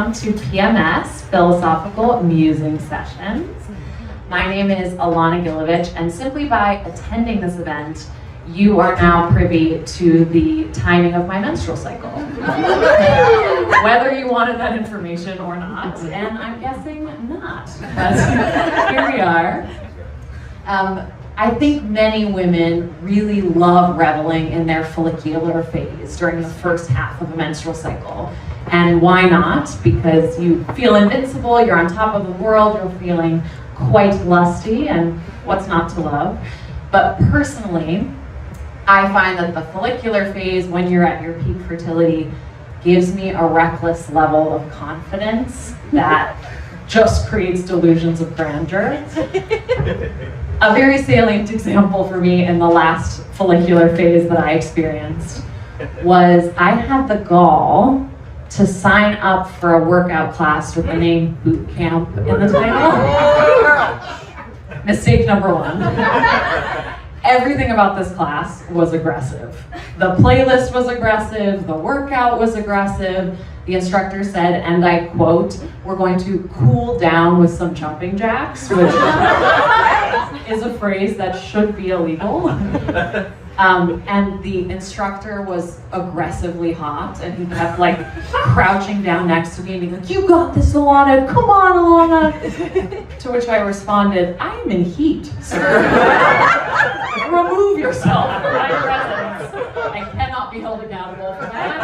welcome to PMS, Philosophical Musing Sessions. My name is Ilana Gilovich, and simply by attending this event, you are now privy to the timing of my menstrual cycle. Whether you wanted that information or not, and I'm guessing not, but here we are. I think many women really love reveling in their follicular phase during the first half of a menstrual cycle. And why not? Because you feel invincible, you're on top of the world, you're feeling quite lusty, and what's not to love? But personally, I find that the follicular phase, when you're at your peak fertility, gives me a reckless level of confidence that just creates delusions of grandeur. A very salient example for me in the last follicular phase that I experienced was I had the gall to sign up for a workout class with the name boot camp in the title. Mistake number one. Everything about this class was aggressive. The playlist was aggressive, the workout was aggressive. The instructor said, and I quote, "We're going to cool down with some jumping jacks," which is a phrase that should be illegal. And the instructor was aggressively hot, and he kept like crouching down next to me and being like, "You got this, Ilana, come on, Ilana." To which I responded, "I'm in heat, sir. Remove yourself from my presence. I cannot be held accountable for that."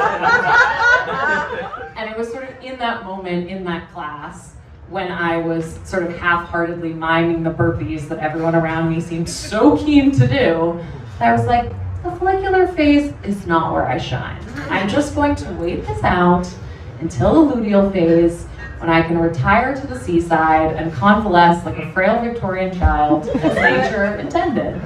And it was sort of in that moment, in that class, when I was sort of half-heartedly miming the burpees that everyone around me seemed so keen to do, that I was like, the follicular phase is not where I shine. I'm just going to wait this out until the luteal phase, when I can retire to the seaside and convalesce like a frail Victorian child as nature intended.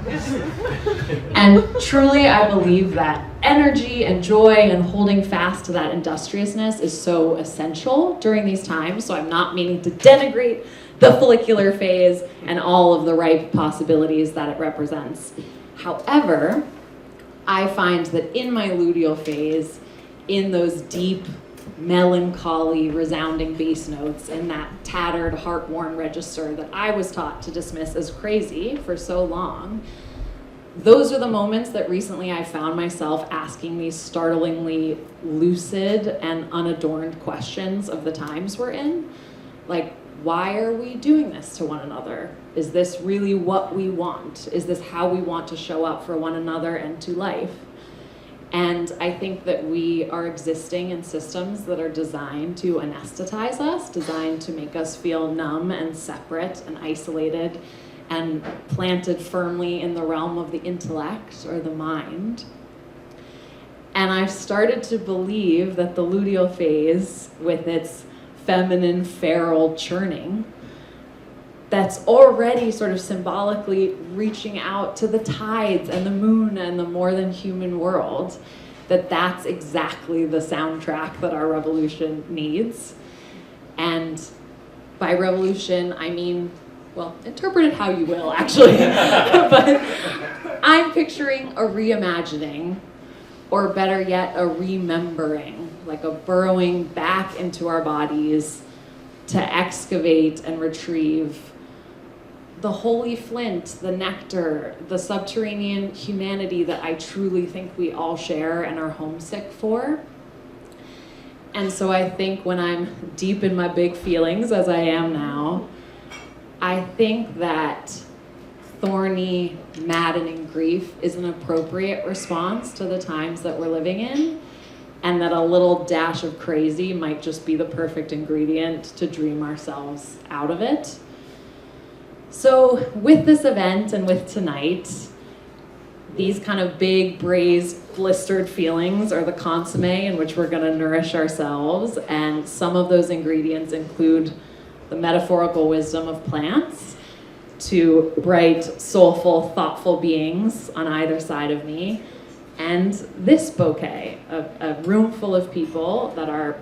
And truly, I believe that energy and joy and holding fast to that industriousness is so essential during these times. So I'm not meaning to denigrate the follicular phase and all of the ripe possibilities that it represents. However, I find that in my luteal phase, in those deep, melancholy, resounding bass notes in that tattered, heart-worn register that I was taught to dismiss as crazy for so long, those are the moments that recently I found myself asking these startlingly lucid and unadorned questions of the times we're in. Like, why are we doing this to one another? Is this really what we want? Is this how we want to show up for one another and to life? And I think that we are existing in systems that are designed to anesthetize us, designed to make us feel numb and separate and isolated and planted firmly in the realm of the intellect or the mind. And I've started to believe that the luteal phase, with its feminine feral churning, that's already sort of symbolically reaching out to the tides and the moon and the more than human world, that's exactly the soundtrack that our revolution needs. And by revolution, I mean, well, interpret it how you will, actually. But I'm picturing a reimagining, or better yet, a remembering, like a burrowing back into our bodies to excavate and retrieve the holy flint, the nectar, the subterranean humanity that I truly think we all share and are homesick for. And so I think when I'm deep in my big feelings, as I am now, I think that thorny, maddening grief is an appropriate response to the times that we're living in, and that a little dash of crazy might just be the perfect ingredient to dream ourselves out of it. So with this event and with tonight, these kind of big, braised, blistered feelings are the consomme in which we're going to nourish ourselves, and some of those ingredients include the metaphorical wisdom of plants to bright, soulful, thoughtful beings on either side of me, and this bouquet, a room full of people that are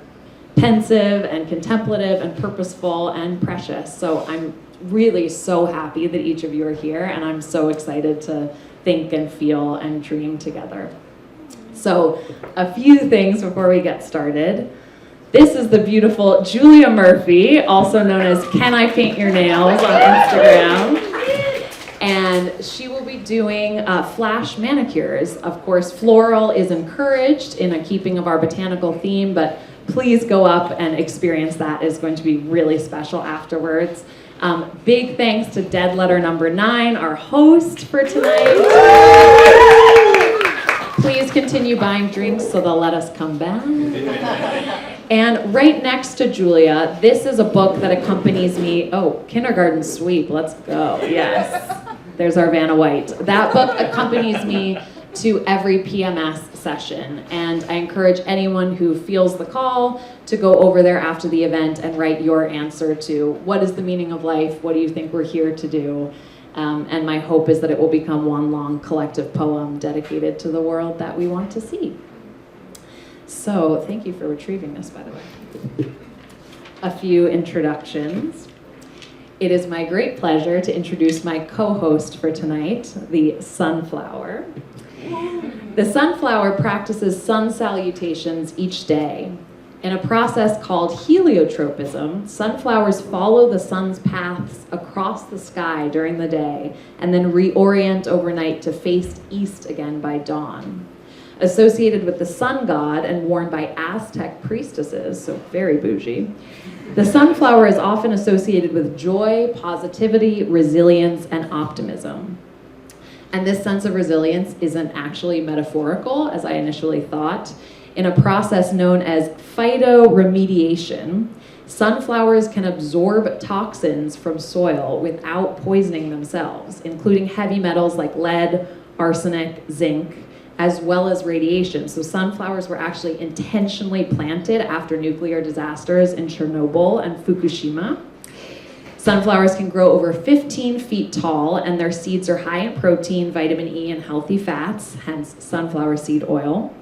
pensive and contemplative and purposeful and precious. So I'm really so happy that each of you are here, and I'm so excited to think and feel and dream together. So a few things before we get started. This is the beautiful Julia Murphy, also known as Can I Paint Your Nails on Instagram. And she will be doing flash manicures. Of course, floral is encouraged in a keeping of our botanical theme, but please go up and experience that. It's going to be really special afterwards. Big thanks to Dead Letter Number 9, our host for tonight. Please continue buying drinks so they'll let us come back. And right next to Julia, this is a book that accompanies me. Oh, Kindergarten Sweep, let's go, yes. There's our Vanna White. That book accompanies me to every PMS session, and I encourage anyone who feels the call to go over there after the event and write your answer to what is the meaning of life, what do you think we're here to do, and my hope is that it will become one long collective poem dedicated to the world that we want to see. So thank you for retrieving this, by the way. A few introductions. It is my great pleasure to introduce my co-host for tonight, the sunflower. The sunflower practices sun salutations each day. In a process called heliotropism, sunflowers follow the sun's paths across the sky during the day and then reorient overnight to face east again by dawn. Associated with the sun god and worn by Aztec priestesses, so very bougie, the sunflower is often associated with joy, positivity, resilience, and optimism. And this sense of resilience isn't actually metaphorical, as I initially thought. In a process known as phytoremediation, sunflowers can absorb toxins from soil without poisoning themselves, including heavy metals like lead, arsenic, zinc, as well as radiation. So sunflowers were actually intentionally planted after nuclear disasters in Chernobyl and Fukushima. Sunflowers can grow over 15 feet tall, and their seeds are high in protein, vitamin E, and healthy fats, hence sunflower seed oil.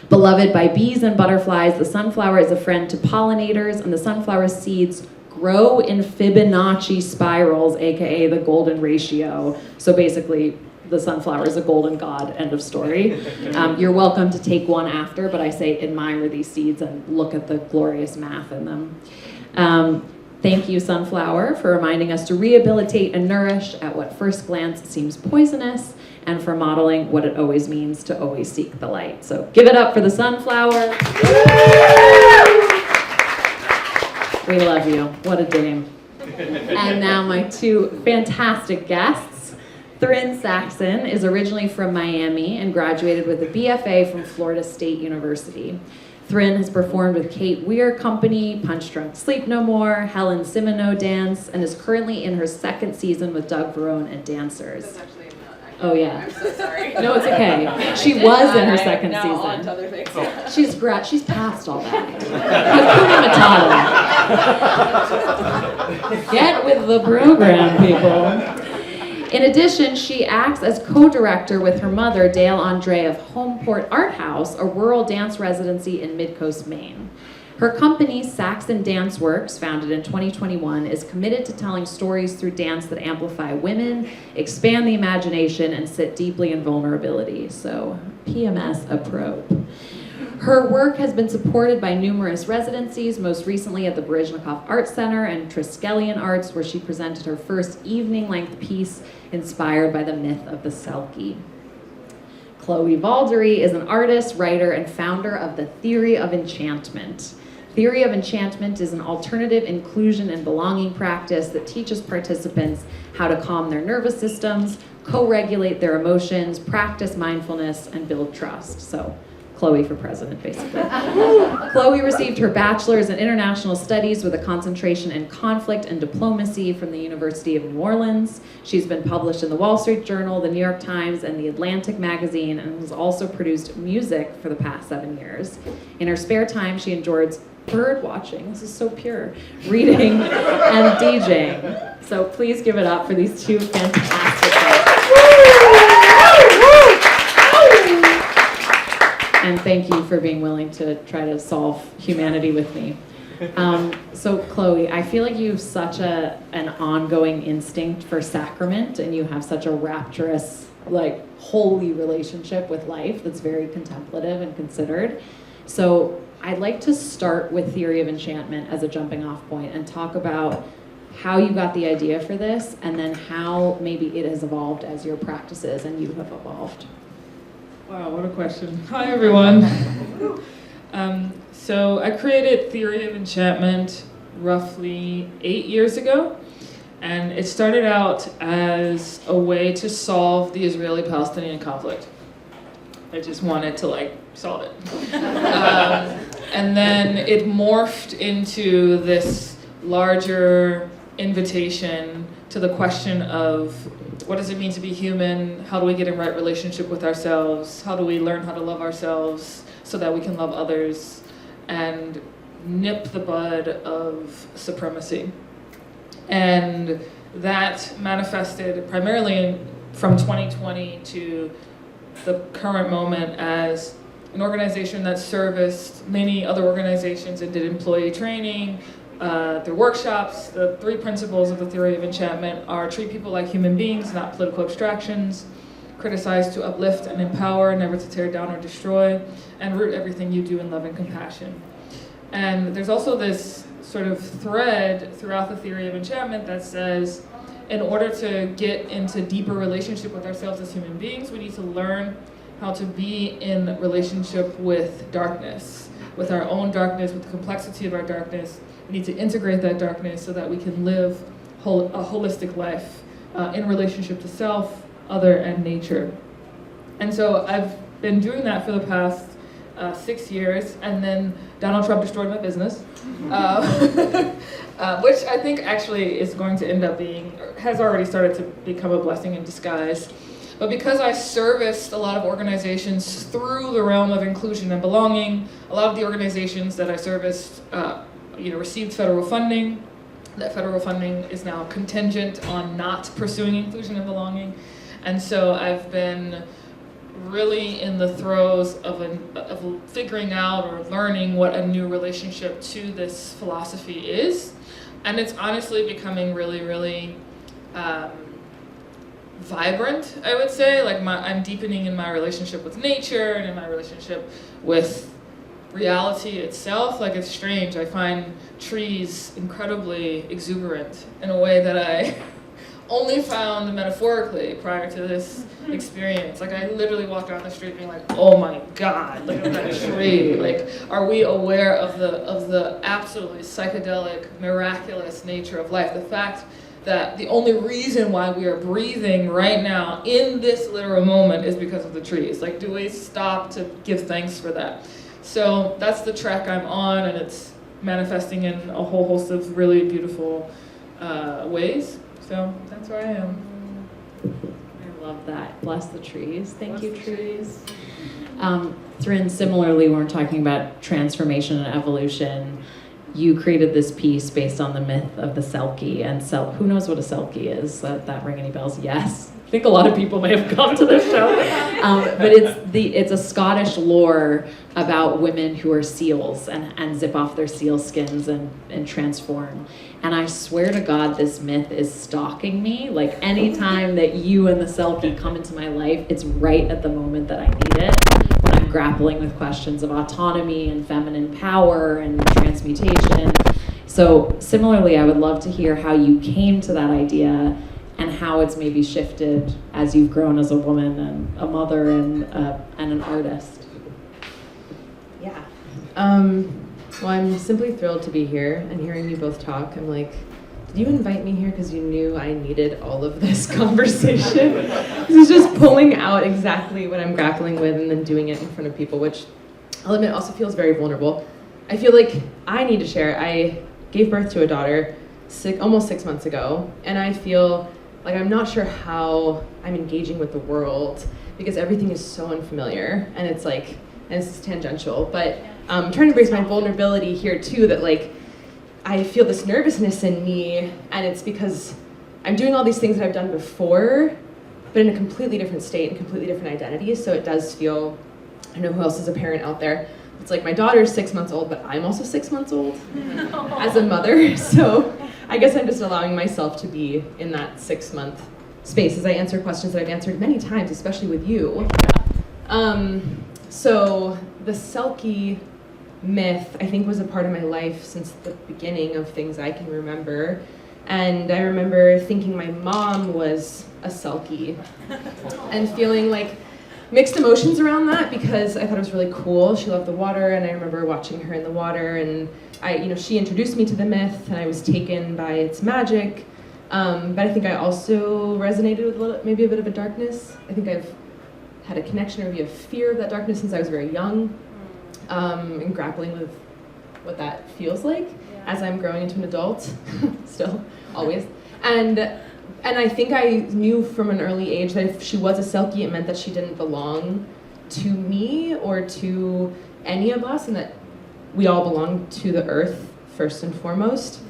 Beloved by bees and butterflies, the sunflower is a friend to pollinators, and the sunflower seeds grow in Fibonacci spirals, aka the golden ratio. So basically, the sunflower is a golden god, end of story. You're welcome to take one after, but I say admire these seeds and look at the glorious math in them. Thank you, sunflower, for reminding us to rehabilitate and nourish at what first glance seems poisonous, and for modeling what it always means to always seek the light. So give it up for the sunflower. We love you. What a dame. And now my two fantastic guests. Thryn Saxon is originally from Miami and graduated with a BFA from Florida State University. Thryn has performed with Kate Weir Company, Punch Drunk Sleep No More, Helen Simoneau Dance, and is currently in her second season with Doug Verone and Dancers. That's actually not. Oh yeah. I'm so sorry. No, it's okay. She was in her second now season. On to other things. She's past all that. Hakuna Matata. Get with the program, people. In addition, she acts as co-director with her mother, Dale Andre, of Homeport Art House, a rural dance residency in Midcoast, Maine. Her company, Saxon Dance Works, founded in 2021, is committed to telling stories through dance that amplify women, expand the imagination, and sit deeply in vulnerability. So, PMS approbe. Her work has been supported by numerous residencies, most recently at the Baryshnikov Art Center and Triskelion Arts, where she presented her first evening-length piece inspired by the myth of the Selkie. Chloé Valdary is an artist, writer, and founder of the Theory of Enchantment. Theory of Enchantment is an alternative inclusion and belonging practice that teaches participants how to calm their nervous systems, co-regulate their emotions, practice mindfulness, and build trust. So, Chloé for president, basically. Chloé received her bachelor's in international studies with a concentration in conflict and diplomacy from the University of New Orleans. She's been published in the Wall Street Journal, the New York Times, and the Atlantic magazine, and has also produced music for the past 7 years. In her spare time, she enjoys bird watching, this is so pure, reading, and DJing. So please give it up for these two fantastic guys. And thank you for being willing to try to solve humanity with me. So Chloé, I feel like you have such an ongoing instinct for sacrament, and you have such a rapturous, like, holy relationship with life that's very contemplative and considered. So I'd like to start with theory of enchantment as a jumping off point and talk about how you got the idea for this, and then how maybe it has evolved as your practices and you have evolved. Wow, what a question. Hi, everyone. So I created Theory of Enchantment roughly 8 years ago, and it started out as a way to solve the Israeli-Palestinian conflict. I just wanted to solve it. And then it morphed into this larger invitation to the question of what does it mean to be human? How do we get in right relationship with ourselves? How do we learn how to love ourselves so that we can love others and nip the bud of supremacy? And that manifested primarily from 2020 to the current moment as an organization that serviced many other organizations and did employee training, their workshops. The 3 principles of the Theory of Enchantment are treat people like human beings, not political abstractions, criticize to uplift and empower, never to tear down or destroy, and root everything you do in love and compassion. And there's also this sort of thread throughout the Theory of Enchantment that says, in order to get into deeper relationship with ourselves as human beings, we need to learn how to be in relationship with darkness, with our own darkness, with the complexity of our darkness. We need to integrate that darkness so that we can live a holistic life in relationship to self, other, and nature. And so I've been doing that for the past 6 years, and then Donald Trump destroyed my business, which I think actually is going to end up being, has already started to become a blessing in disguise. But because I serviced a lot of organizations through the realm of inclusion and belonging, a lot of the organizations that I serviced received federal funding. That federal funding is now contingent on not pursuing inclusion and belonging. And so I've been really in the throes of figuring out or learning what a new relationship to this philosophy is. And it's honestly becoming really, really vibrant, I would say. I'm deepening in my relationship with nature and in my relationship with reality itself. It's strange. I find trees incredibly exuberant in a way that I only found metaphorically prior to this experience. I literally walked down the street being like, oh my God, look at that tree. Are we aware of the absolutely psychedelic, miraculous nature of life? The fact that the only reason why we are breathing right now in this literal moment is because of the trees. Do we stop to give thanks for that? So that's the track I'm on, and it's manifesting in a whole host of really beautiful ways. So that's where I am. I love that. Bless the trees. Thank you, trees. Thryn, similarly, when we're talking about transformation and evolution, you created this piece based on the myth of the Selkie. And who knows what a Selkie is? That ring any bells? Yes. I think a lot of people may have come to this show. But it's a Scottish lore about women who are seals and zip off their seal skins and transform. And I swear to God, this myth is stalking me. Anytime that you and the Selkie come into my life, it's right at the moment that I need it, when I'm grappling with questions of autonomy and feminine power and transmutation. So similarly, I would love to hear how you came to that idea and how it's maybe shifted as you've grown as a woman and a mother and an artist. Yeah. Well, I'm simply thrilled to be here and hearing you both talk. I'm like, did you invite me here because you knew I needed all of this conversation? This is just pulling out exactly what I'm grappling with and then doing it in front of people, which I'll admit also feels very vulnerable. I feel like I need to share. I gave birth to a daughter almost 6 months ago, and I feel like I'm not sure how I'm engaging with the world because everything is so unfamiliar, and it's tangential, but I'm trying to embrace my vulnerability here too, that I feel this nervousness in me, and it's because I'm doing all these things that I've done before, but in a completely different state and completely different identity. So it does feel, I don't know who else is a parent out there. It's my daughter's 6 months old, but I'm also 6 months old as a mother. So I guess I'm just allowing myself to be in that 6 month space as I answer questions that I've answered many times, especially with you. So the Selkie myth, I think, was a part of my life since the beginning of things I can remember. And I remember thinking my mom was a Selkie and feeling like mixed emotions around that because I thought it was really cool. She loved the water, and I remember watching her in the water, and she introduced me to the myth, and I was taken by its magic. But I think I also resonated with maybe a bit of a darkness. I think I've had a connection or maybe a fear of that darkness since I was very young, and grappling with what that feels like as I'm growing into an adult, still, always. And I think I knew from an early age that if she was a Selkie, it meant that she didn't belong to me or to any of us, and that we all belong to the earth first and foremost.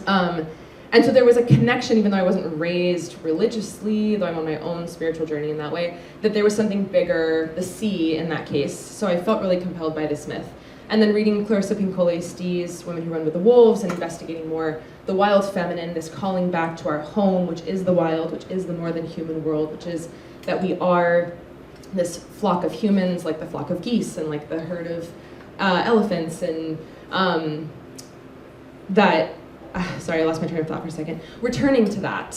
And so there was a connection, even though I wasn't raised religiously, though I'm on my own spiritual journey in that way, that there was something bigger, the sea in that case. So I felt really compelled by this myth. And then reading Clarissa Pinkole's Stees, Women Who Run with the Wolves, and investigating more the wild feminine, this calling back to our home, which is the wild, which is the more than human world, which is that we are this flock of humans, like the flock of geese and like the herd of elephants, and sorry, I lost my train of thought for a second. Returning to that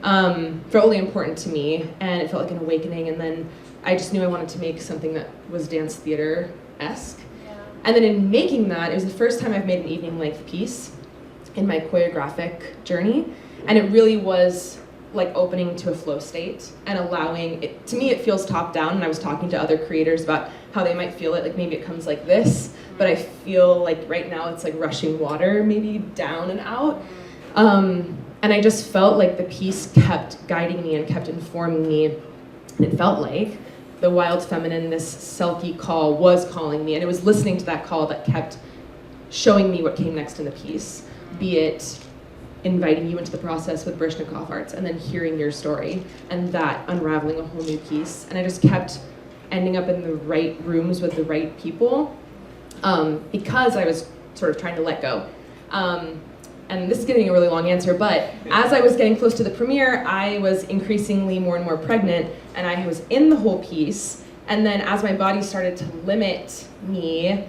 felt really important to me, and it felt like an awakening. And then I just knew I wanted to make something that was dance theater-esque. Yeah. And then in making that, it was the first time I've made an evening-length piece in my choreographic journey, and it really was like opening to a flow state and allowing it. To me, it feels top-down, and I was talking to other creators about how they might feel it, like maybe it comes like this, but I feel like right now it's like rushing water, maybe down and out. And I just felt like the piece kept guiding me and kept informing me. And it felt like the wild feminine, this Selkie call, was calling me, and it was listening to that call that kept showing me what came next in the piece, be it inviting you into the process with Baryshnikov arts and then hearing your story and that unraveling a whole new piece. And I just kept ending up in the right rooms with the right people because I was sort of trying to let go. And this is getting a really long answer, but as I was getting close to the premiere, I was increasingly more and more pregnant, and I was in the whole piece. And then as my body started to limit me,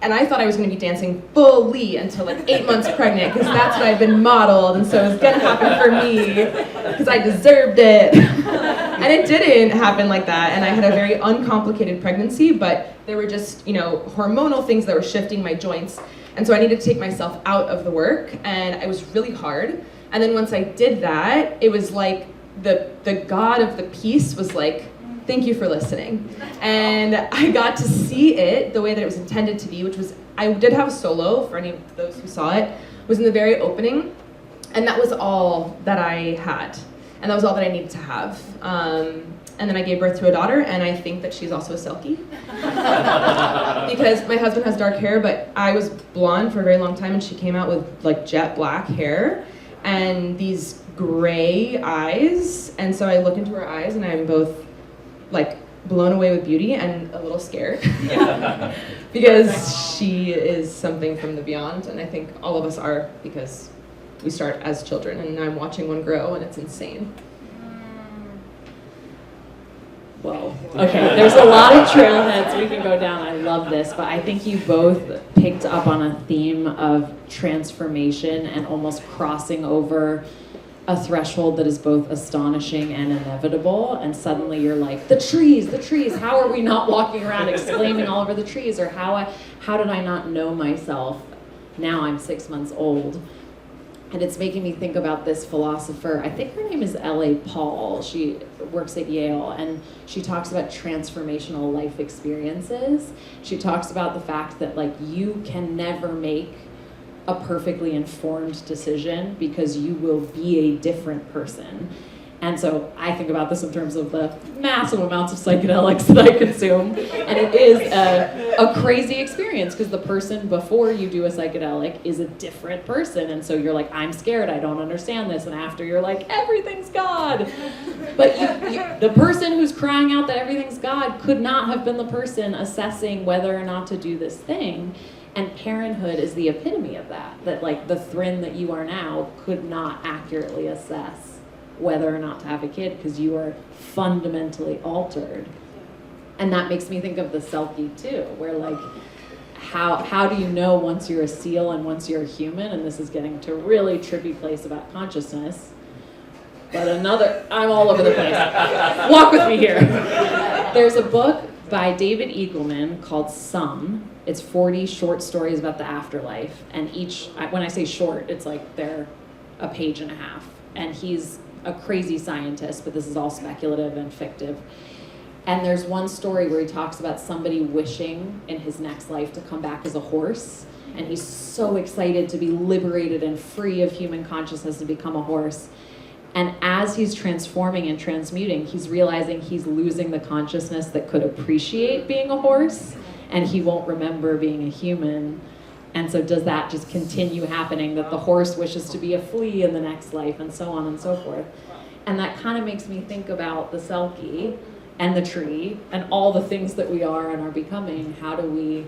and I thought I was going to be dancing fully until like 8 months pregnant, because that's what I'd been modeled, and so it was going to happen for me, because I deserved it. And it didn't happen like that, and I had a very uncomplicated pregnancy, but there were just, hormonal things that were shifting my joints, and so I needed to take myself out of the work, and it was really hard. And then once I did that, it was like the god of the piece was like, thank you for listening. And I got to see it the way that it was intended to be, which was, I did have a solo, for any of those who saw it, was in the very opening, and that was all that I had. And that was all that I needed to have. And then I gave birth to a daughter, and I think that she's also a Selkie. Because my husband has dark hair, but I was blonde for a very long time, and she came out with like jet black hair and these gray eyes. And so I look into her eyes, and I'm both like blown away with beauty and a little scared. Because she is something from the beyond, and I think all of us are, because we start as children, and I'm watching one grow, and it's insane. Whoa. Okay, there's a lot of trailheads we can go down. I love this, but I think you both picked up on a theme of transformation and almost crossing over a threshold that is both astonishing and inevitable, and suddenly you're like, the trees, how are we not walking around exclaiming all over the trees? Or how did I not know myself? Now I'm 6 months old. And it's making me think about this philosopher, I think her name is L.A. Paul. She works at Yale, and she talks about transformational life experiences. She talks about the fact that like you can never make a perfectly informed decision because you will be a different person. And so I think about this in terms of the massive amounts of psychedelics that I consume. And it is a crazy experience because the person before you do a psychedelic is a different person. And so you're like, I'm scared, I don't understand this. And after you're like, everything's God. But the person who's crying out that everything's God could not have been the person assessing whether or not to do this thing. And parenthood is the epitome of that. That like the Thryn that you are now could not accurately assess whether or not to have a kid because you are fundamentally altered. And that makes me think of the Selkie too, where like how do you know once you're a seal and once you're a human? And this is getting to a really trippy place about consciousness. But I'm all over the place. Walk with me here. There's a book by David Eagleman called Some. It's 40 short stories about the afterlife. And when I say short, it's like they're a page and a half. And he's a crazy scientist, but this is all speculative and fictive. And there's one story where he talks about somebody wishing in his next life to come back as a horse. And he's so excited to be liberated and free of human consciousness and become a horse. And as he's transforming and transmuting, he's realizing he's losing the consciousness that could appreciate being a horse, and he won't remember being a human. And so does that just continue happening, that the horse wishes to be a flea in the next life, and so on and so forth? And that kind of makes me think about the selkie and the tree and all the things that we are and are becoming. How do we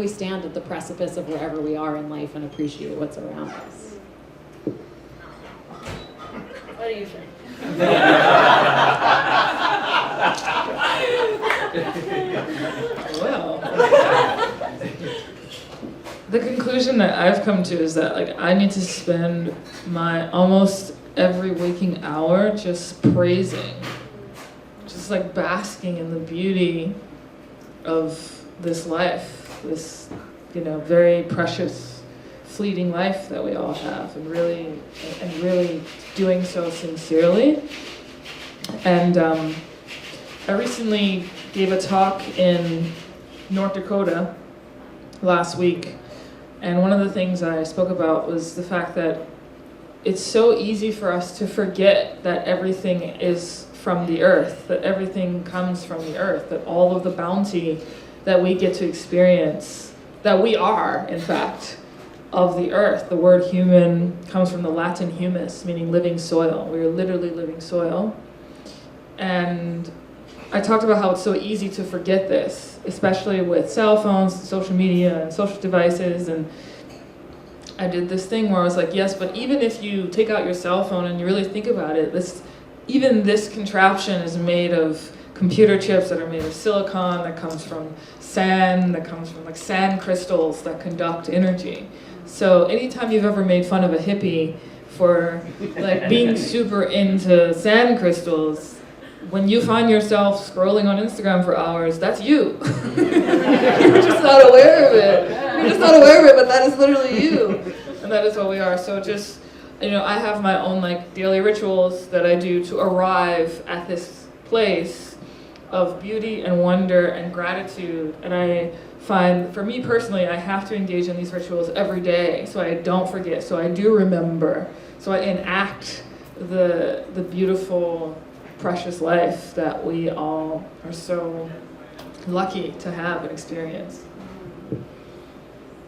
stand at the precipice of wherever we are in life and appreciate what's around us? What do you think? Well, the conclusion that I've come to is that I need to spend my almost every waking hour just praising, just basking in the beauty of this life, this very precious, fleeting life that we all have, and really doing so sincerely. And I recently gave a talk in North Dakota last week, and one of the things I spoke about was the fact that it's so easy for us to forget that everything is from the earth, that everything comes from the earth, that all of the bounty that we get to experience, that we are, in fact, of the earth. The word human comes from the Latin humus, meaning living soil. We are literally living soil. And I talked about how it's so easy to forget this, especially with cell phones, social media, and social devices. And I did this thing where I was like, yes, but even if you take out your cell phone and you really think about it, even this contraption is made of computer chips that are made of silicon, that comes from sand, that comes from sand crystals that conduct energy. So anytime you've ever made fun of a hippie for being super into sand crystals, when you find yourself scrolling on Instagram for hours, that's you. You're just not aware of it. But that is literally you. And that is what we are. So just, I have my own daily rituals that I do to arrive at this place of beauty and wonder and gratitude. And I find, for me personally, I have to engage in these rituals every day so I don't forget, so I do remember, so I enact the beautiful, precious life that we all are so lucky to have and experience.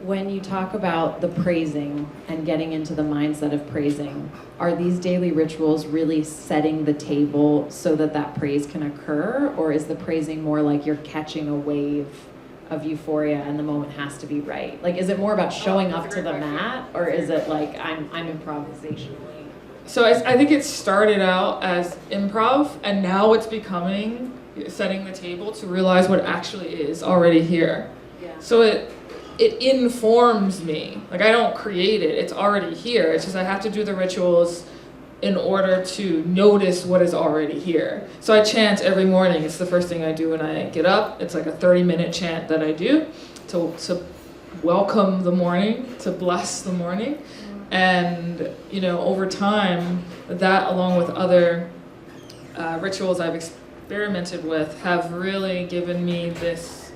When you talk about the praising and getting into the mindset of praising, are these daily rituals really setting the table so that praise can occur? Or is the praising more like you're catching a wave of euphoria and the moment has to be right? Is it more about showing up to the mat, or is it I'm improvisationally? So I think it started out as improv, and now it's becoming setting the table to realize what actually is already here. Yeah. So it informs me. I don't create it, it's already here. It's just I have to do the rituals in order to notice what is already here. So I chant every morning. It's the first thing I do when I get up. It's a 30-minute chant that I do to welcome the morning, to bless the morning. And, over time, that along with other rituals I've experimented with have really given me this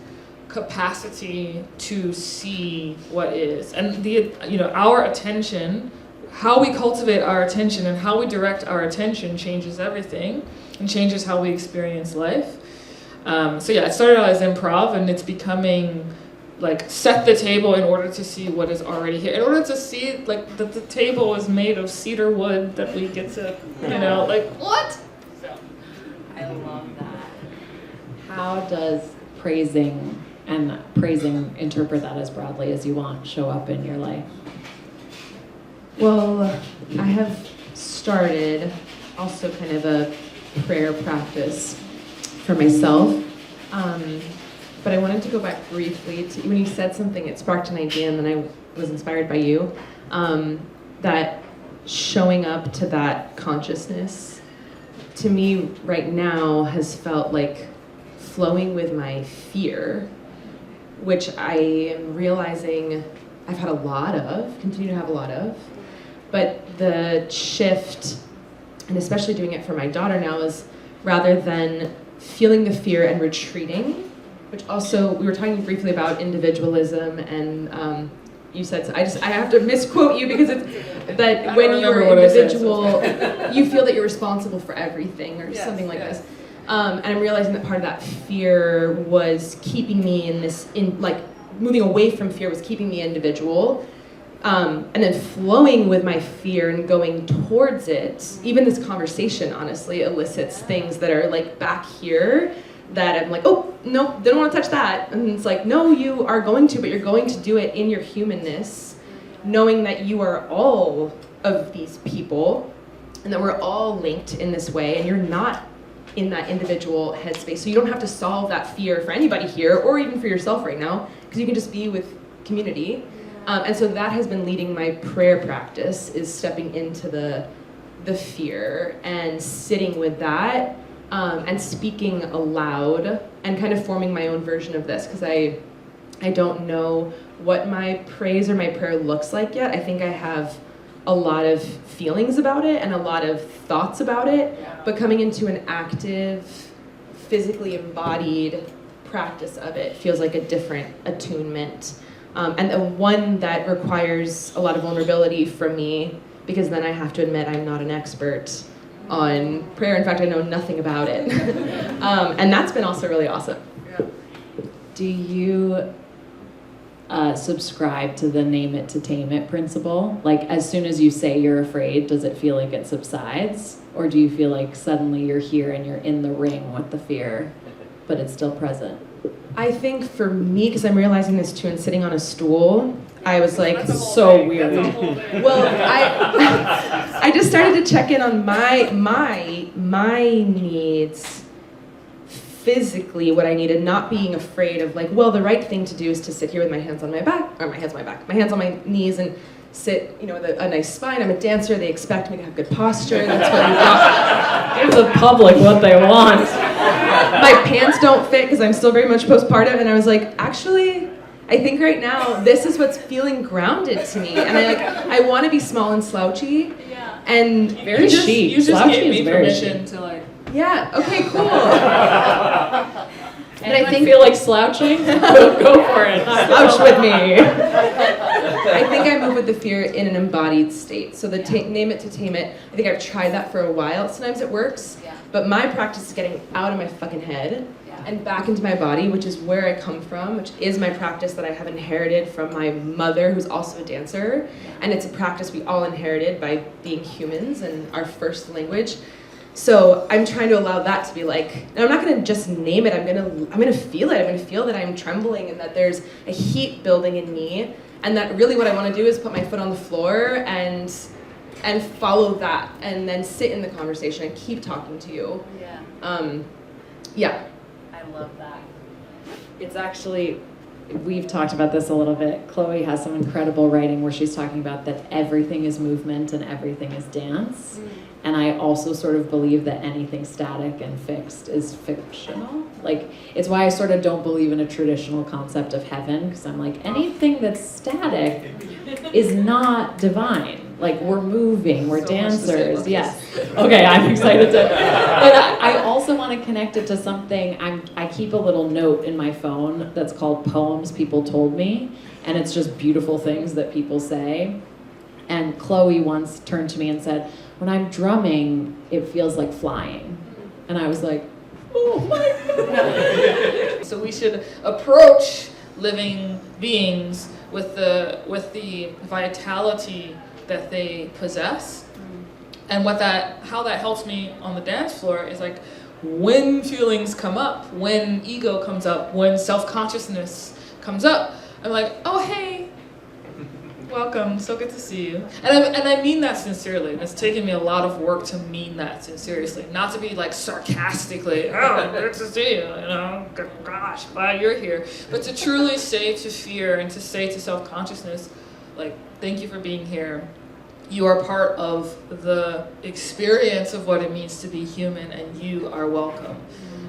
capacity to see what is. And our attention, how we cultivate our attention and how we direct our attention changes everything and changes how we experience life. It started out as improv, and it's becoming set the table in order to see what is already here. In order to see that the table is made of cedar wood that we get to, what? So. I love that. How does praising interpret that as broadly as you want show up in your life? Well, I have started also kind of a prayer practice for myself. but I wanted to go back briefly to when you said something, it sparked an idea, and then I was inspired by you, that showing up to that consciousness, to me right now has felt like flowing with my fear, which I am realizing I've had a lot of, continue to have a lot of, but the shift, and especially doing it for my daughter now, is rather than feeling the fear and retreating, which also, we were talking briefly about individualism, and you said, so I have to misquote you because it's that when you're individual, you feel that you're responsible for everything or something like this. And I'm realizing that part of that fear was keeping me moving away from fear was keeping me individual. And then flowing with my fear and going towards it, even this conversation honestly elicits things that are like back here that I'm like, oh, no, don't want to touch that. And it's like, no, you are going to, but you're going to do it in your humanness, knowing that you are all of these people and that we're all linked in this way, and you're not in that individual headspace. So you don't have to solve that fear for anybody here or even for yourself right now, because you can just be with community. And so that has been leading my prayer practice, is stepping into the fear and sitting with that, and speaking aloud and kind of forming my own version of this, because I don't know what my praise or my prayer looks like yet. I think I have a lot of feelings about it and a lot of thoughts about it, but coming into an active, physically embodied practice of it feels like a different attunement. And the one that requires a lot of vulnerability from me, because then I have to admit I'm not an expert on prayer. In fact, I know nothing about it. And that's been also really awesome. Do you subscribe to the name it to tame it principle? Like, as soon as you say you're afraid, does it feel like it subsides? Or do you feel like suddenly you're here and you're in the ring with the fear, but it's still present? I think for me, because I'm realizing this too, and sitting on a stool, I was like, so weird. Well, I just started to check in on my needs physically, what I needed, not being afraid of like, well, the right thing to do is to sit here with my hands on my back, or my hands on my knees, and sit, with a nice spine. I'm a dancer. They expect me to have good posture. That's what we got. Give the public what they want. My pants don't fit because I'm still very much postpartum, and I was like, actually, I think right now this is what's feeling grounded to me, and I want to be small and slouchy, and very chic. You just Slouchy gave me is very permission chic. to like. Yeah. Okay. Cool. And I feel like slouching. Go for it. Slouch with me. I think I move with the fear in an embodied state. So the name it to tame it, I think I've tried that for a while. Sometimes it works, but my practice is getting out of my fucking head and back into my body, which is where I come from, which is my practice that I have inherited from my mother, who's also a dancer. And it's a practice we all inherited by being humans and our first language. So I'm trying to allow that to be like, and I'm not going to just name it, I'm going to feel it. I'm going to feel that I'm trembling and that there's a heat building in me, and that really what I want to do is put my foot on the floor and follow that, and then sit in the conversation and keep talking to you. Yeah. I love that. It's actually, we've talked about this a little bit. Chloe has some incredible writing where she's talking about that everything is movement and everything is dance. And I also sort of believe that anything static and fixed is fictional. Like, it's why I sort of don't believe in a traditional concept of heaven, because I'm like, anything that's static is not divine. Like, we're moving, we're dancers, yes. Okay, I'm excited to. But I also want to connect it to something. I keep a little note in my phone that's called Poems People Told Me, and it's just beautiful things that people say. And Chloe once turned to me and said, when I'm drumming, it feels like flying. And I was like, oh my God. So we should approach living beings with the vitality that they possess. And how that helps me on the dance floor is like, when feelings come up, when ego comes up, when self-consciousness comes up, I'm like, oh hey, Welcome, so good to see you. And I mean that sincerely. And it's taken me a lot of work to mean that sincerely. Not to be like sarcastically, oh, good to see you, gosh, glad you're here. But to truly say to fear and to say to self-consciousness, like, thank you for being here. You are part of the experience of what it means to be human, and you are welcome.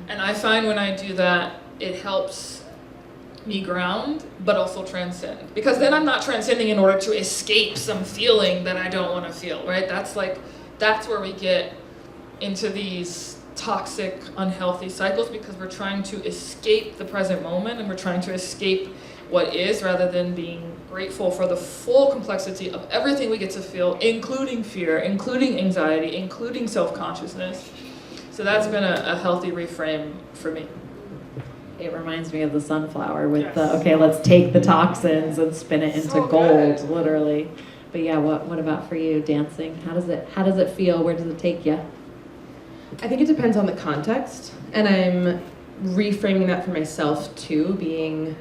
And I find when I do that, it helps me ground, but also transcend. Because then I'm not transcending in order to escape some feeling that I don't want to feel, right? That's where we get into these toxic, unhealthy cycles, because we're trying to escape the present moment, and we're trying to escape what is, rather than being grateful for the full complexity of everything we get to feel, including fear, including anxiety, including self-consciousness. So that's been a healthy reframe for me. It reminds me of the sunflower with okay, let's take the toxins and spin it into gold, literally. But yeah, what about for you, dancing? How does it feel? Where does it take you? I think it depends on the context, and I'm reframing that for myself too, being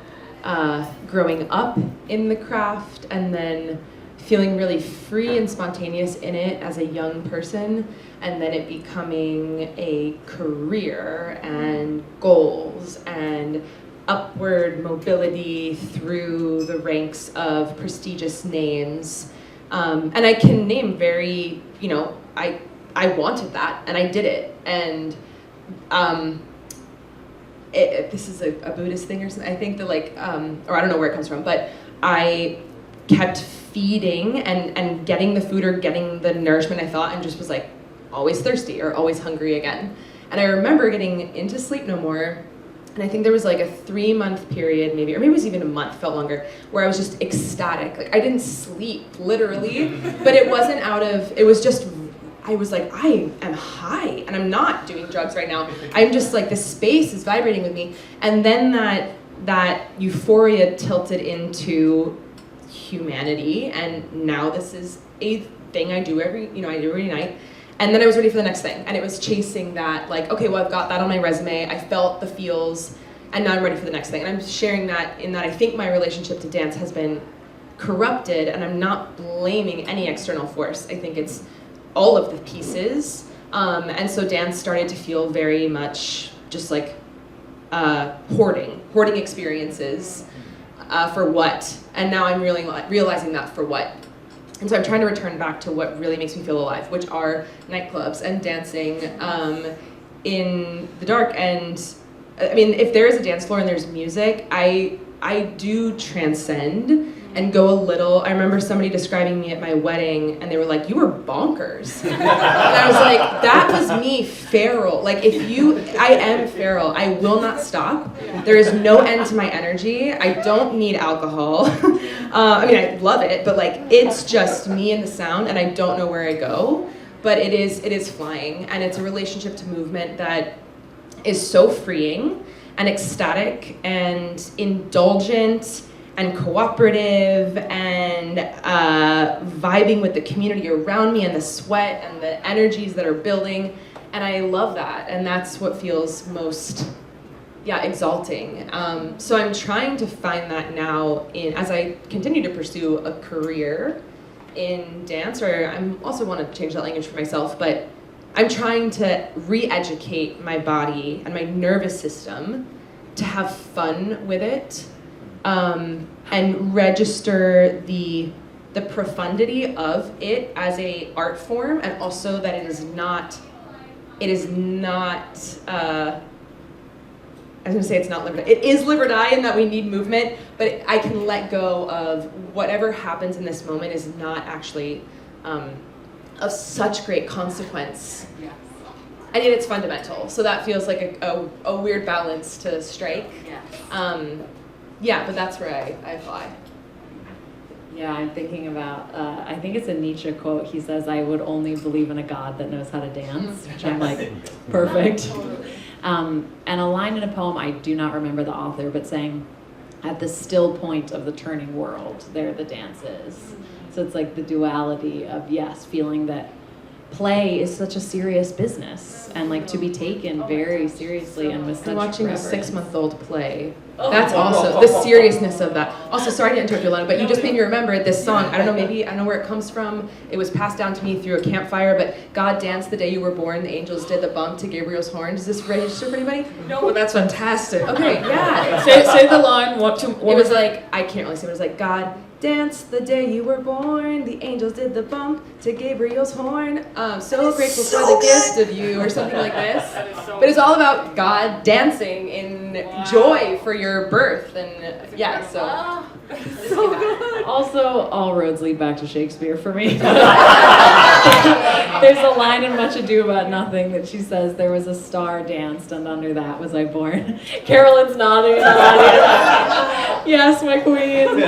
growing up in the craft and then feeling really free and spontaneous in it as a young person, and then it becoming a career and goals and upward mobility through the ranks of prestigious names. And I can name very, I wanted that and I did it. And this is a Buddhist thing or something. I think that or I don't know where it comes from, but I kept feeding and getting the food or getting the nourishment I thought, and just was like always thirsty or always hungry again. And I remember getting into Sleep No More, and I think there was like a 3-month period maybe, or maybe it was even a month, felt longer, where I was just ecstatic. Like I didn't sleep literally, but it wasn't it was just, I was like, I am high and I'm not doing drugs right now. I'm just like, this space is vibrating with me. And then that euphoria tilted into humanity, and now this is a thing I do every night. And then I was ready for the next thing, and it was chasing that, like, okay, well, I've got that on my resume, I felt the feels, and now I'm ready for the next thing. And I'm sharing that in that I think my relationship to dance has been corrupted, and I'm not blaming any external force. I think it's all of the pieces, and so dance started to feel very much just like hoarding experiences. For what? And now I'm really realizing that for what. And so I'm trying to return back to what really makes me feel alive, which are nightclubs and dancing in the dark. And I mean, if there is a dance floor and there's music, I do transcend and go a little. I remember somebody describing me at my wedding, and they were like, "You were bonkers." And I was like, that was me, feral. Like, I am feral. I will not stop. There is no end to my energy. I don't need alcohol. I mean, I love it, but like, it's just me and the sound, and I don't know where I go. But it is flying, and it's a relationship to movement that is so freeing and ecstatic and indulgent and cooperative and vibing with the community around me and the sweat and the energies that are building. And I love that. And that's what feels most, exalting. So I'm trying to find that now as I continue to pursue a career in dance, or I also want to change that language for myself, but I'm trying to re-educate my body and my nervous system to have fun with it. And register the profundity of it as a art form, and also that it is not I was gonna say it's not live or die. It is live or die in that we need movement, but I can let go of whatever happens in this moment is not actually of such great consequence. Yes. And yet it's fundamental. So that feels like a weird balance to strike. Yes. But that's where I fly. Yeah, I'm thinking about, I think it's a Nietzsche quote. He says, "I would only believe in a God that knows how to dance," which I'm like, perfect. And a line in a poem, I do not remember the author, but saying, "At the still point of the turning world, there the dance is." So it's like the duality of, yes, feeling that play is such a serious business, and like to be taken very seriously and with such I'm watching reverence. a 6-month-old play That's also the seriousness of that. Also, sorry to interrupt you, Ilana, but you just made me remember this song. I don't know, maybe I don't know where it comes from. It was passed down to me through a campfire, but God danced the day you were born, the angels did the bump to Gabriel's horn. Does this register for anybody? No, but that's fantastic. Okay, yeah. Say the line. It was like, I can't really say, but it was like, God danced the day you were born, the angels did the bump to Gabriel's horn. So grateful for the gift of you, or something like this. But it's all about God dancing in joy for your birth, and yeah, so. So good. Also, all roads lead back to Shakespeare for me. There's a line in Much Ado About Nothing that she says, there was a star danced and under that was I born. Carolyn's nodding. Yes, my queen.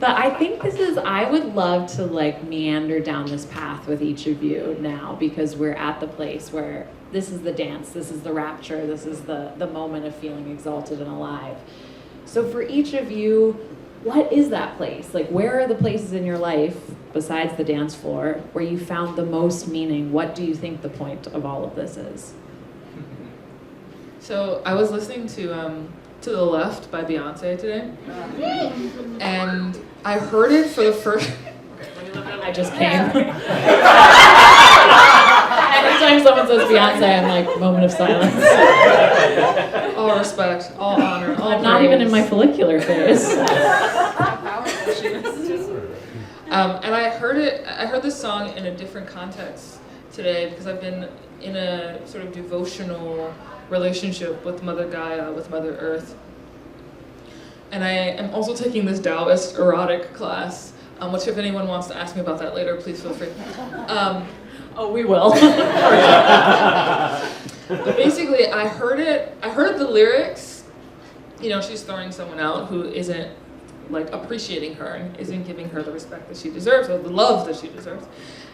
But I think I would love to like meander down this path with each of you now, because we're at the place where this is the dance, this is the rapture, this is the moment of feeling exalted and alive. So for each of you, what is that place? Like, where are the places in your life, besides the dance floor, where you found the most meaning? What do you think the point of all of this is? So I was listening to the Left by Beyoncé today, and I heard it for the first. I just came. Anytime someone says Beyonce, I'm like, moment of silence. All respect, all honor, all I'm not even in my follicular phase. And I heard this song in a different context today, because I've been in a sort of devotional relationship with Mother Gaia, with Mother Earth. And I am also taking this Taoist erotic class, which if anyone wants to ask me about that later, please feel free. Oh, we will. But basically, I heard the lyrics. You know, she's throwing someone out who isn't like appreciating her and isn't giving her the respect that she deserves, or the love that she deserves.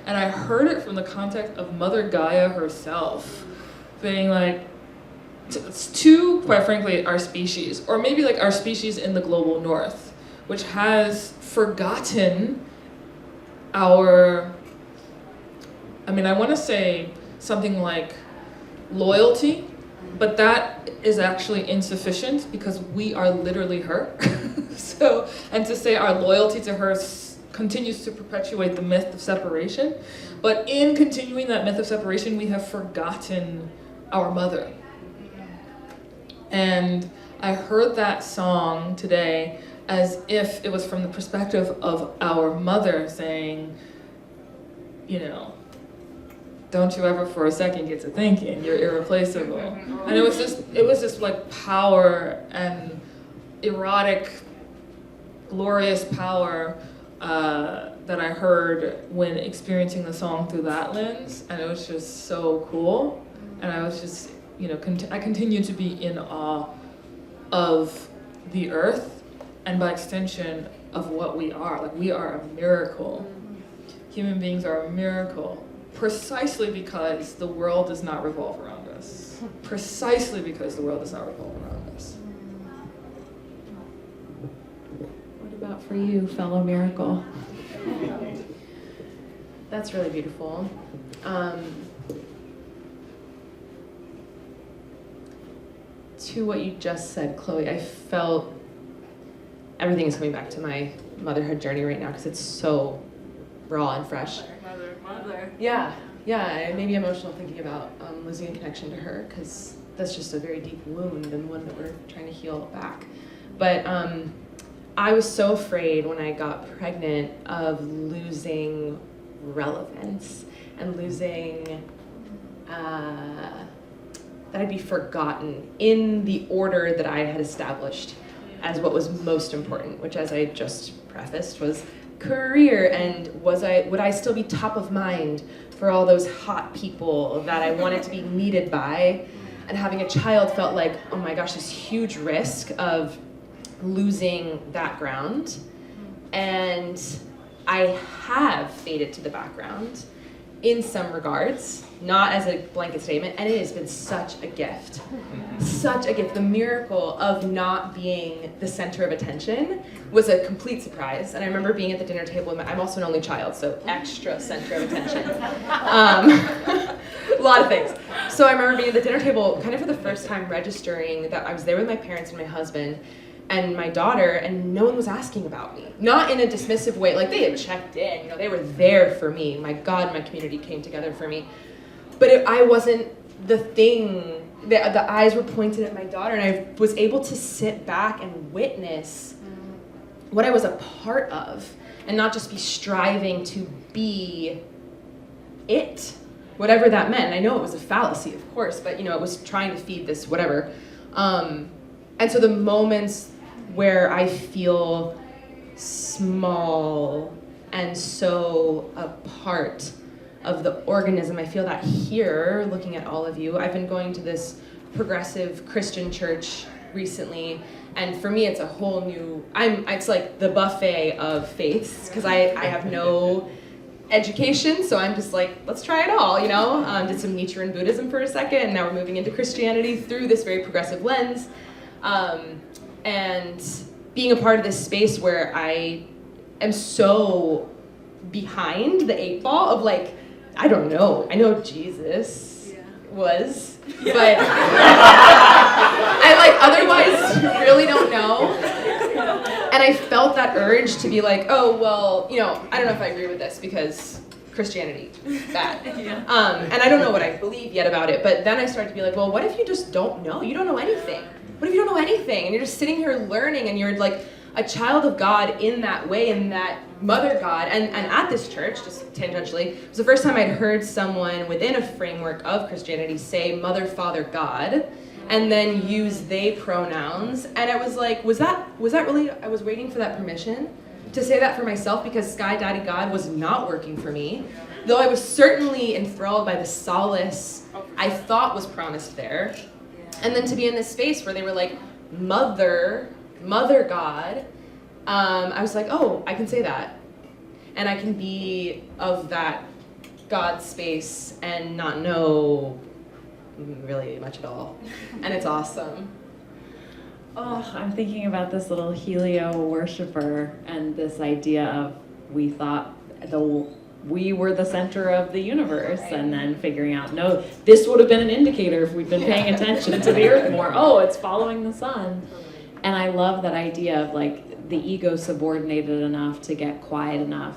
And I heard it from the context of Mother Gaia herself, being like, to, quite frankly, our species, or maybe like our species in the global north, which has forgotten our, I want to say something like loyalty, but that is actually insufficient because we are literally her. So, and to say our loyalty to her continues to perpetuate the myth of separation, but in continuing that myth of separation, we have forgotten our mother. And I heard that song today as if it was from the perspective of our mother saying, you know, don't you ever for a second get to thinking you're irreplaceable. And it was just like power and erotic, glorious power that I heard when experiencing the song through that lens, and it was just so cool. And I was just, you know, I continue to be in awe of the earth, and by extension of what we are. Like, we are a miracle. Human beings are a miracle, precisely because the world does not revolve around us. Precisely because the world does not revolve around us. What about for you, fellow miracle? That's really beautiful. To what you just said, Chloe, I felt everything is coming back to my motherhood journey right now because it's so raw and fresh. Mother. Yeah, it made me emotional thinking about losing a connection to her, because that's just a very deep wound and one that we're trying to heal back. But I was so afraid when I got pregnant of losing relevance and losing that I'd be forgotten in the order that I had established as what was most important, which, as I just prefaced, was career, and would I still be top of mind for all those hot people that I wanted to be needed by. And having a child felt like, oh my gosh, this huge risk of losing that ground. And I have faded to the background in some regards, not as a blanket statement, and it has been such a gift. Such a gift. The miracle of not being the center of attention was a complete surprise. And I remember being at the dinner table, I'm also an only child, so extra center of attention. lot of things. So I remember being at the dinner table kind of for the first time registering that I was there with my parents and my husband and my daughter, and no one was asking about me. Not in a dismissive way, like they had checked in, you know, they were there for me. My God, my community came together for me. But I wasn't the thing. The eyes were pointed at my daughter, and I was able to sit back and witness what I was a part of, and not just be striving to be it, whatever that meant. And I know it was a fallacy, of course, but you know, it was trying to feed this whatever. And so the moments where I feel small and so a part of the organism, I feel that here, looking at all of you. I've been going to this progressive Christian church recently, and for me it's a whole new, it's like the buffet of faiths, because I have no education, so I'm just like, let's try it all, you know? Did some Nichiren Buddhism for a second, and now we're moving into Christianity through this very progressive lens. And being a part of this space where I am so behind the 8 ball of like, I don't know. I know Jesus was, but I like otherwise really don't know. And I felt that urge to be like, oh, well, you know, I don't know if I agree with this because Christianity, bad. And I don't know what I believe yet about it. But then I started to be like, well, what if you just don't know? You don't know anything. What if you don't know anything? And you're just sitting here learning, and you're like a child of God in that way, in that mother God. And at this church, just tangentially, it was the first time I'd heard someone within a framework of Christianity say mother, father, God, and then use they pronouns. And I was like, was that really, I was waiting for that permission to say that for myself, because Sky Daddy God was not working for me. Though I was certainly enthralled by the solace I thought was promised there. And then to be in this space where they were like, mother God, I was like, oh, I can say that. And I can be of that God space and not know really much at all. And it's awesome. Oh, I'm thinking about this little Helio worshiper and this idea of we thought we were the center of the universe, right. And then figuring out, no, this would have been an indicator if we'd been paying attention to the earth more. Oh, it's following the sun. And I love that idea of like the ego subordinated enough to get quiet enough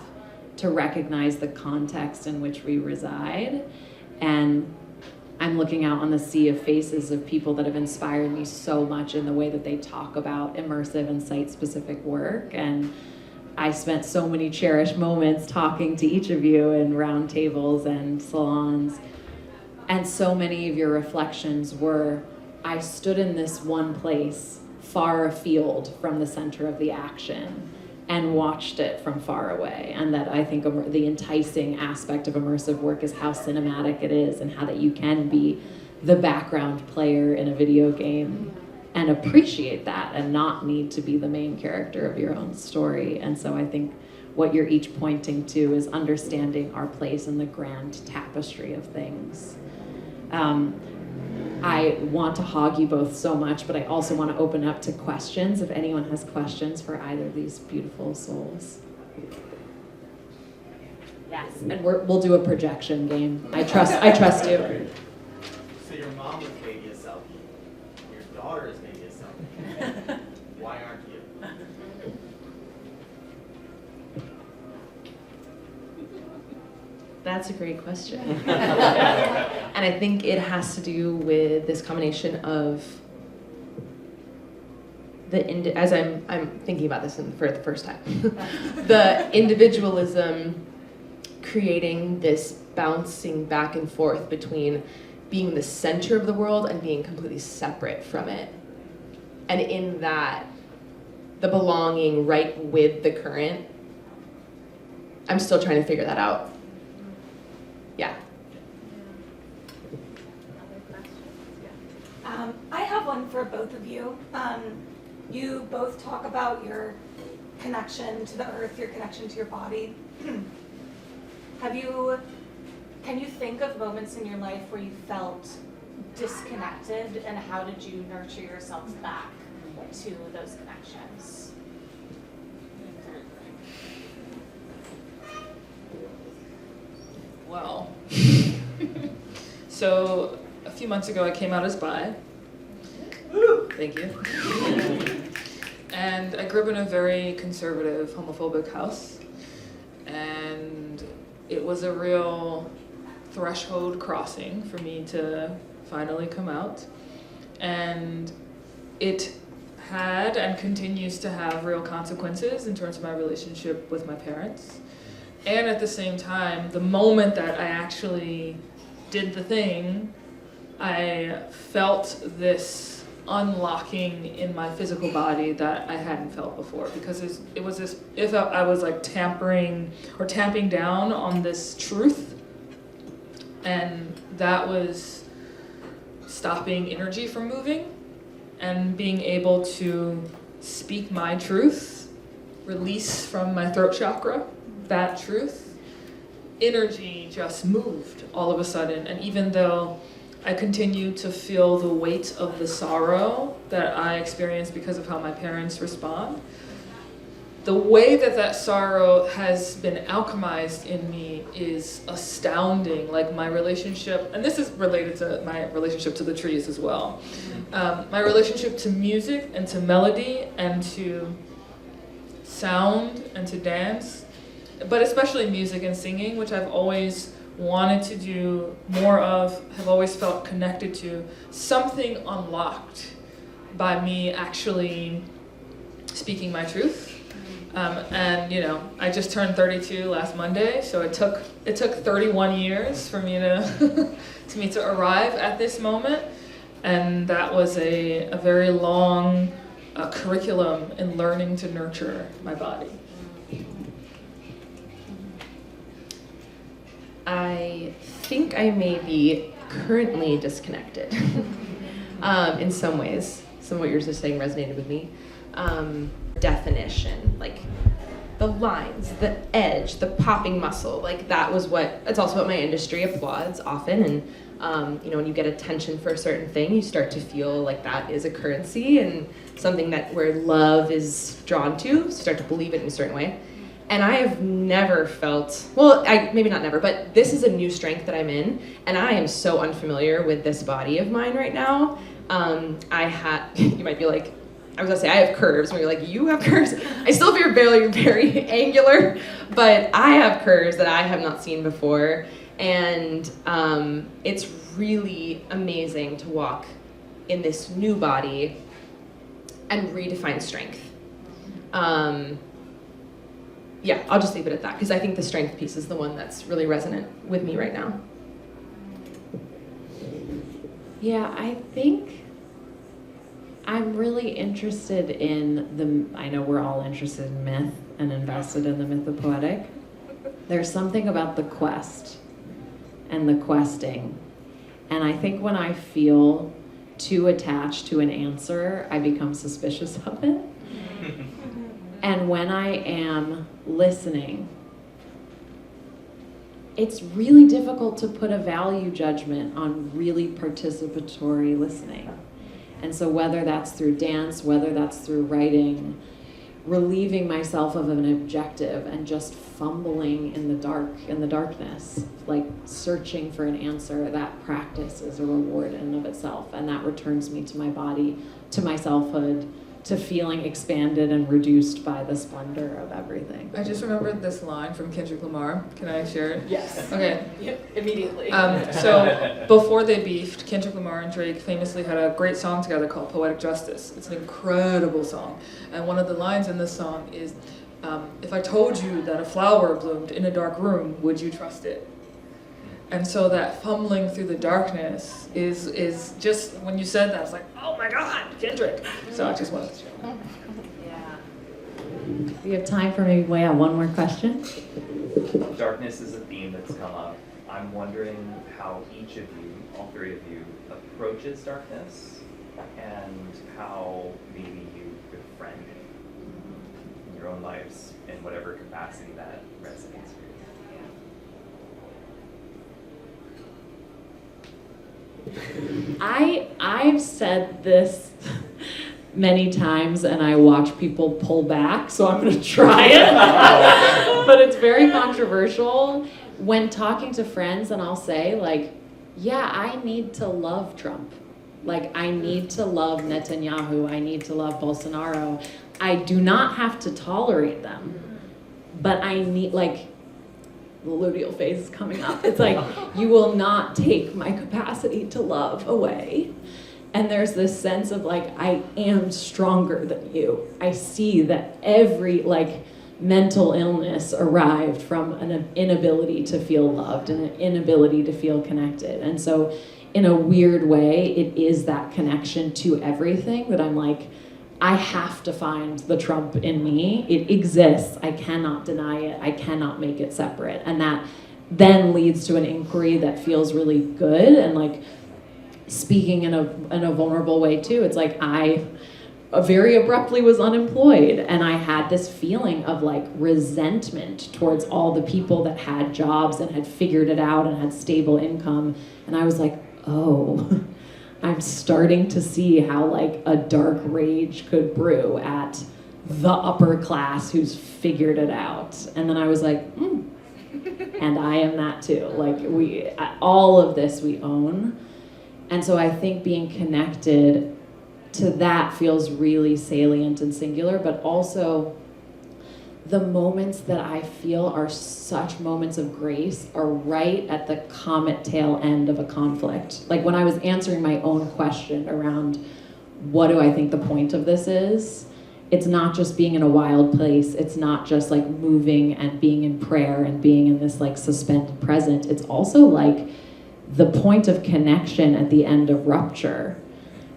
to recognize the context in which we reside. And I'm looking out on the sea of faces of people that have inspired me so much in the way that they talk about immersive and site-specific work. And I spent so many cherished moments talking to each of you in round tables and salons. And so many of your reflections were, I stood in this one place far afield from the center of the action and watched it from far away. And that I think the enticing aspect of immersive work is how cinematic it is, and how that you can be the background player in a video game and appreciate that and not need to be the main character of your own story. And so I think what you're each pointing to is understanding our place in the grand tapestry of things. I want to hog you both so much, but I also want to open up to questions if anyone has questions for either of these beautiful souls. Yes, and we'll do a projection game. I trust you. So your mom was maybe a selfie. Your daughter is maybe a selfie. Why aren't you? That's a great question. And I think it has to do with this combination of as I'm thinking about this for the first time. The individualism creating this bouncing back and forth between being the center of the world and being completely separate from it. And in that, the belonging right with the current. I'm still trying to figure that out. Yeah. I have one for both of you. You both talk about your connection to the earth, your connection to your body. Can you think of moments in your life where you felt disconnected, and how did you nurture yourselves back to those connections? Well, So a few months ago, I came out as bi. Thank you. And I grew up in a very conservative, homophobic house. And it was a real threshold crossing for me to finally come out. And it had and continues to have real consequences in terms of my relationship with my parents. And at the same time, the moment that I actually did the thing, I felt this unlocking in my physical body that I hadn't felt before, because it was this, if I was like tamping down on this truth, and that was stopping energy from moving and being able to speak my truth, release from my throat chakra that truth. Energy just moved all of a sudden, and even though I continue to feel the weight of the sorrow that I experience because of how my parents respond, the way that sorrow has been alchemized in me is astounding. Like my relationship, and this is related to my relationship to the trees as well. My relationship to music and to melody and to sound and to dance, but especially music and singing, which I've always wanted to do more of, have always felt connected to, something unlocked by me actually speaking my truth. And you know, I just turned 32 last Monday, so it took 31 years for me to to arrive at this moment, and that was a very long curriculum in learning to nurture my body. I think I may be currently disconnected in some ways. Some of what you're just saying resonated with me. Definition, like the lines, the edge, the popping muscle, like that's also what my industry applauds often. And you know, when you get attention for a certain thing, you start to feel like that is a currency and something that where love is drawn to, start to believe it in a certain way. And I have never felt, well, maybe not never, but this is a new strength that I'm in, and I am so unfamiliar with this body of mine right now. You might be like, I was gonna say I have curves, when you're like, you have curves? I still feel very angular, but I have curves that I have not seen before, and it's really amazing to walk in this new body and redefine strength. Yeah, I'll just leave it at that, because I think the strength piece is the one that's really resonant with me right now. Yeah, I think I'm really interested in I know we're all interested in myth and invested in the myth of poetic. There's something about the quest and the questing. And I think when I feel too attached to an answer, I become suspicious of it. And when I am listening, it's really difficult to put a value judgment on really participatory listening. And so whether that's through dance, whether that's through writing, relieving myself of an objective and just fumbling in the darkness, like searching for an answer, that practice is a reward in and of itself. And that returns me to my body, to my selfhood, to feeling expanded and reduced by the splendor of everything. I just remembered this line from Kendrick Lamar. Can I share it? Yes. Okay. Yep, immediately. So before they beefed, Kendrick Lamar and Drake famously had a great song together called Poetic Justice. It's an incredible song. And one of the lines in this song is, if I told you that a flower bloomed in a dark room, would you trust it? And so that fumbling through the darkness is just, when you said that, I was like, oh my God, Kendrick. So I just wanted to share. Yeah. We have time for maybe one more question. Darkness is a theme that's come up. I'm wondering how each of you, all three of you, approaches darkness and how maybe you befriend it in your own lives in whatever capacity that resonates for you. I've said this many times and I watch people pull back, so I'm gonna try it. But it's very controversial. When talking to friends, and I'll say, like, yeah, I need to love Trump. Like, I need to love Netanyahu. I need to love Bolsonaro. I do not have to tolerate them, but I need, like, the luteal phase is coming up. It's like, you will not take my capacity to love away. And there's this sense of, like, I am stronger than you. I see that every, like, mental illness arrived from an inability to feel loved and an inability to feel connected. And so in a weird way, it is that connection to everything that I'm like, I have to find the Trump in me. It exists. I cannot deny it. I cannot make it separate. And that then leads to an inquiry that feels really good and like speaking in a vulnerable way too. It's like I very abruptly was unemployed and I had this feeling of like resentment towards all the people that had jobs and had figured it out and had stable income. And I was like, oh, I'm starting to see how like a dark rage could brew at the upper class who's figured it out. And then I was like, and I am that too. Like all of this we own. And so I think being connected to that feels really salient and singular, but also the moments that I feel are such moments of grace are right at the comet tail end of a conflict. Like when I was answering my own question around what do I think the point of this is, it's not just being in a wild place. It's not just like moving and being in prayer and being in this like suspended present. It's also like the point of connection at the end of rupture.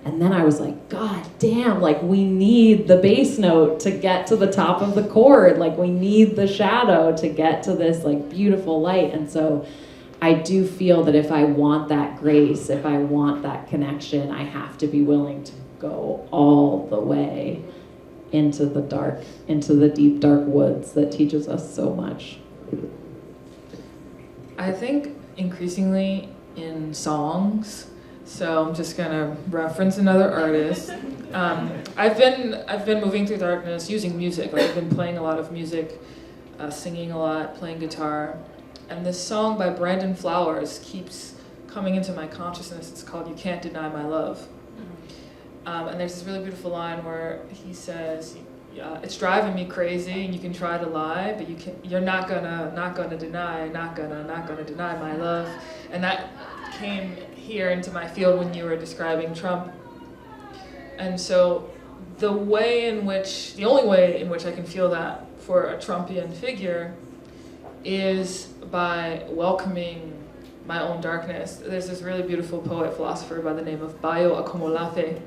And then I was like, God damn, like we need the bass note to get to the top of the chord. Like we need the shadow to get to this like beautiful light. And so I do feel that if I want that grace, if I want that connection, I have to be willing to go all the way into the dark, into the deep, dark woods that teaches us so much. I think increasingly in songs, so I'm just gonna reference another artist. I've been moving through darkness using music. Like I've been playing a lot of music, singing a lot, playing guitar, and this song by Brandon Flowers keeps coming into my consciousness. It's called "You Can't Deny My Love," and there's this really beautiful line where he says, "It's driving me crazy, and you can try to lie, but you're not gonna deny my love," and that came here into my field when you were describing Trump. And so the only way in which I can feel that for a Trumpian figure is by welcoming my own darkness. There's this really beautiful poet philosopher by the name of Beyoncé.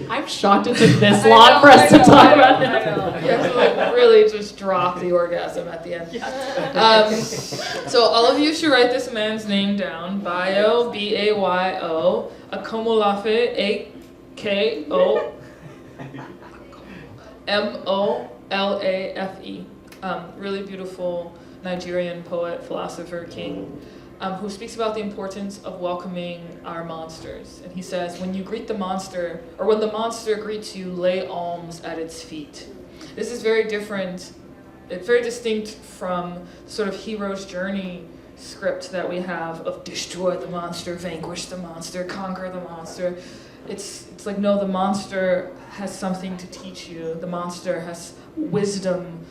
I'm shocked it took this long for us to talk about it. I know. You have to like really just drop the orgasm at the end. So all of you should write this man's name down. Bayo, B-A-Y-O, Akomolafe, A-K-O, M-O-L-A-F-E. Really beautiful Nigerian poet, philosopher, king. Who speaks about the importance of welcoming our monsters. And he says, when you greet the monster, or when the monster greets you, lay alms at its feet. This is very different, it's very distinct from sort of hero's journey script that we have of destroy the monster, vanquish the monster, conquer the monster. It's like, no, the monster has something to teach you. The monster has wisdom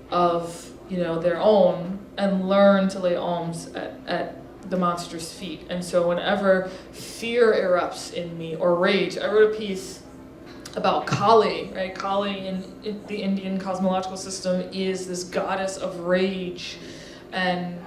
of their own, and learn to lay alms at the monster's feet. And so whenever fear erupts in me, or rage, I wrote a piece about Kali, right? Kali in the Indian cosmological system is this goddess of rage, and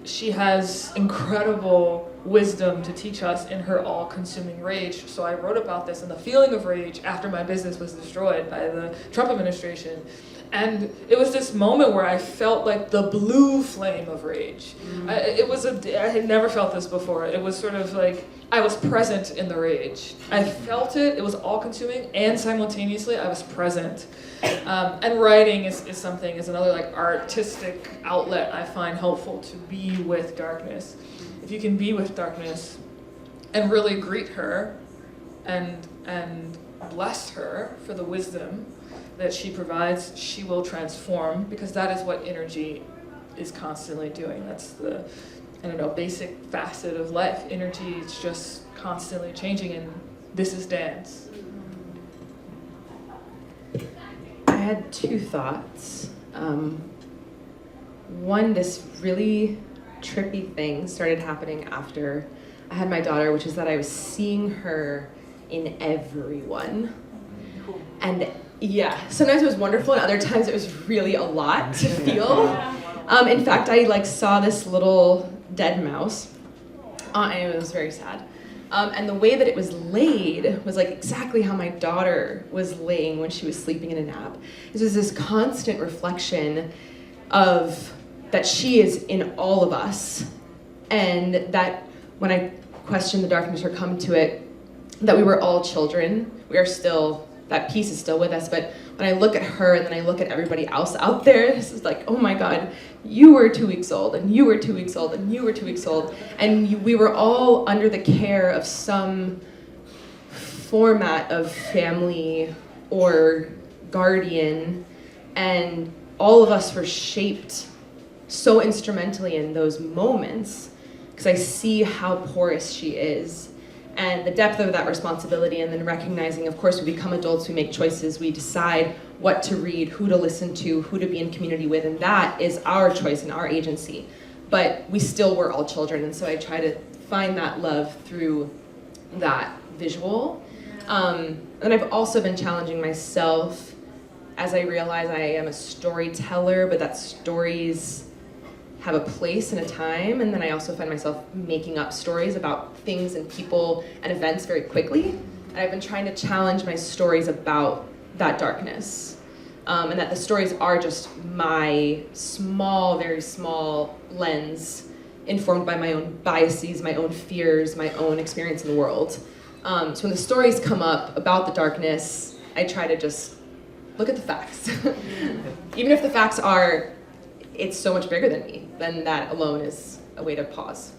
she has incredible wisdom to teach us in her all-consuming rage. So I wrote about this and the feeling of rage after my business was destroyed by the Trump administration. And it was this moment where I felt like the blue flame of rage. I had never felt this before. It was sort of like I was present in the rage. I felt it, it was all-consuming, and simultaneously I was present. And writing is another like artistic outlet I find helpful to be with darkness. If you can be with darkness and really greet her and bless her for the wisdom that she provides, she will transform, because that is what energy is constantly doing. That's the I don't know, basic facet of life. Energy is just constantly changing, and this is dance. I had two thoughts. One, this really trippy thing started happening after I had my daughter, which is that I was seeing her in everyone. And yeah, sometimes it was wonderful, and other times it was really a lot to feel. In fact, I saw this little dead mouse, and it was very sad. And the way that it was laid was exactly how my daughter was laying when she was sleeping in a nap. This was this constant reflection of that she is in all of us, and that when I questioned the darkness or come to it, that we were all children. We are still, that piece is still with us, but when I look at her and then I look at everybody else out there, this is oh my God, you were 2 weeks old, and you were 2 weeks old, and you were 2 weeks old, and we were all under the care of some format of family or guardian, and all of us were shaped so instrumentally in those moments, because I see how porous she is, and the depth of that responsibility, and then recognizing, of course, we become adults, we make choices, we decide what to read, who to listen to, who to be in community with, and that is our choice and our agency. But we still were all children, and so I try to find that love through that visual. And I've also been challenging myself as I realize I am a storyteller, but that stories have a place and a time, and then I also find myself making up stories about things and people and events very quickly. And I've been trying to challenge my stories about that darkness, and that the stories are just my small, very small lens informed by my own biases, my own fears, my own experience in the world. So when the stories come up about the darkness, I try to just look at the facts. Even if the facts are, it's so much bigger than me, then that alone is a way to pause.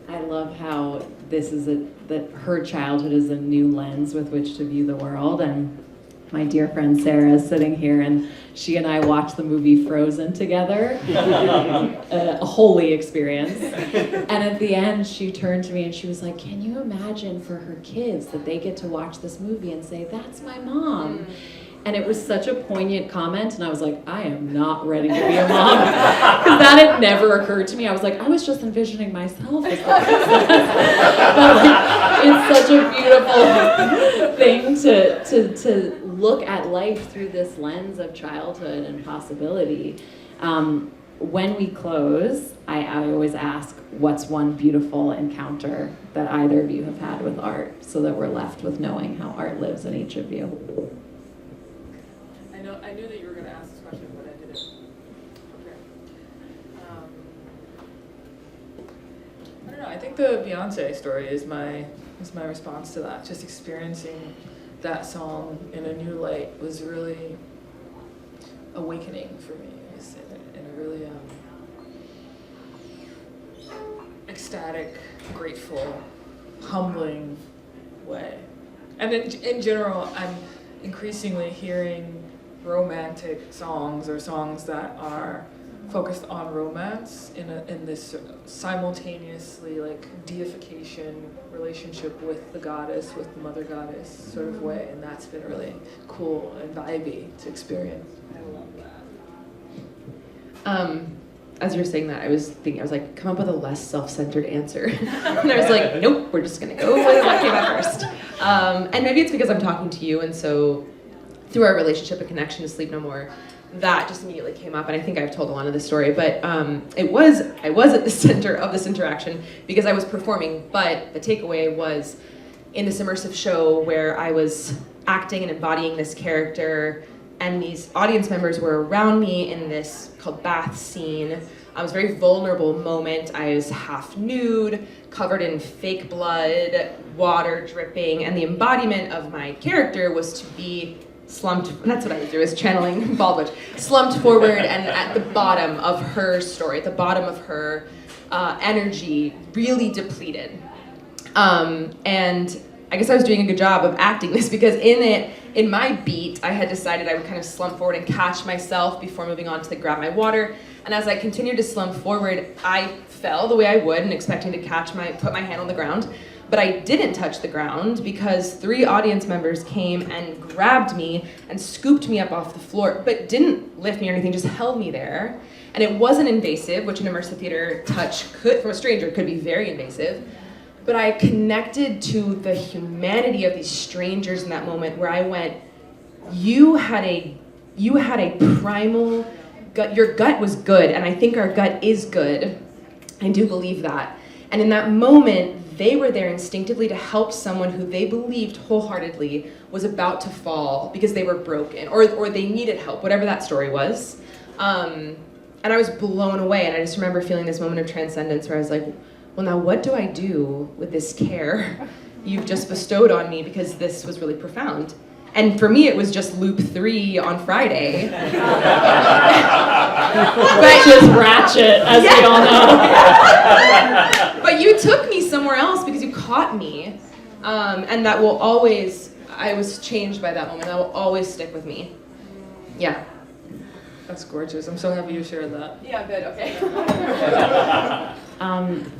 I love how this is that her childhood is a new lens with which to view the world. And my dear friend Sarah is sitting here, and she and I watched the movie Frozen together, a holy experience. And at the end, she turned to me and she was like, "Can you imagine for her kids that they get to watch this movie and say, 'That's my mom'?" And it was such a poignant comment, and I was like, I am not ready to be a mom. Because that had never occurred to me. I was like, I was just envisioning myself as the princess. But it's such a beautiful thing to look at life through this lens of childhood and possibility. When we close, I always ask, what's one beautiful encounter that either of you have had with art, so that we're left with knowing how art lives in each of you. I knew that you were going to ask this question, but I didn't prepare. I don't know. I think the Beyoncé story is my response to that. Just experiencing that song in a new light was really awakening for me. It was in a really ecstatic, grateful, humbling way. And in general, I'm increasingly hearing romantic songs, or songs that are focused on romance in this simultaneously deification relationship with the goddess, with the mother goddess sort of way, and that's been really cool and vibey to experience. I love that. As you were saying that, I was like, come up with a less self-centered answer. And I was like, nope, we're just gonna go with what came out first. And maybe it's because I'm talking to you, and so through our relationship and connection to Sleep No More, that just immediately came up, and I think I've told Ilana this story, but I was at the center of this interaction because I was performing, but the takeaway was in this immersive show where I was acting and embodying this character, and these audience members were around me in this called bath scene. It was a very vulnerable moment. I was half nude, covered in fake blood, water dripping, and the embodiment of my character was to be slumped, that's what I would do, is channeling Baldwin, slumped forward and at the bottom of her story, at the bottom of her energy, really depleted. And I guess I was doing a good job of acting this because in my beat, I had decided I would kind of slump forward and catch myself before moving on to grab my water. And as I continued to slump forward, I fell the way I would and expecting to put my hand on the ground. But I didn't touch the ground because 3 audience members came and grabbed me and scooped me up off the floor, but didn't lift me or anything, just held me there. And it wasn't invasive, which an immersive theater touch could, from a stranger, could be very invasive. But I connected to the humanity of these strangers in that moment where I went, you had a primal gut, your gut was good, and I think our gut is good. I do believe that. And in that moment, they were there instinctively to help someone who they believed wholeheartedly was about to fall because they were broken or they needed help, whatever that story was. And I was blown away, and I just remember feeling this moment of transcendence where I was like, well, now what do I do with this care you've just bestowed on me, because this was really profound. And for me, it was just loop 3 on Friday. Which is ratchet, as we all know. But you took me somewhere else because you caught me. And that will always, I was changed by that moment. That will always stick with me. Yeah. That's gorgeous. I'm so happy you shared that. Yeah, good, okay.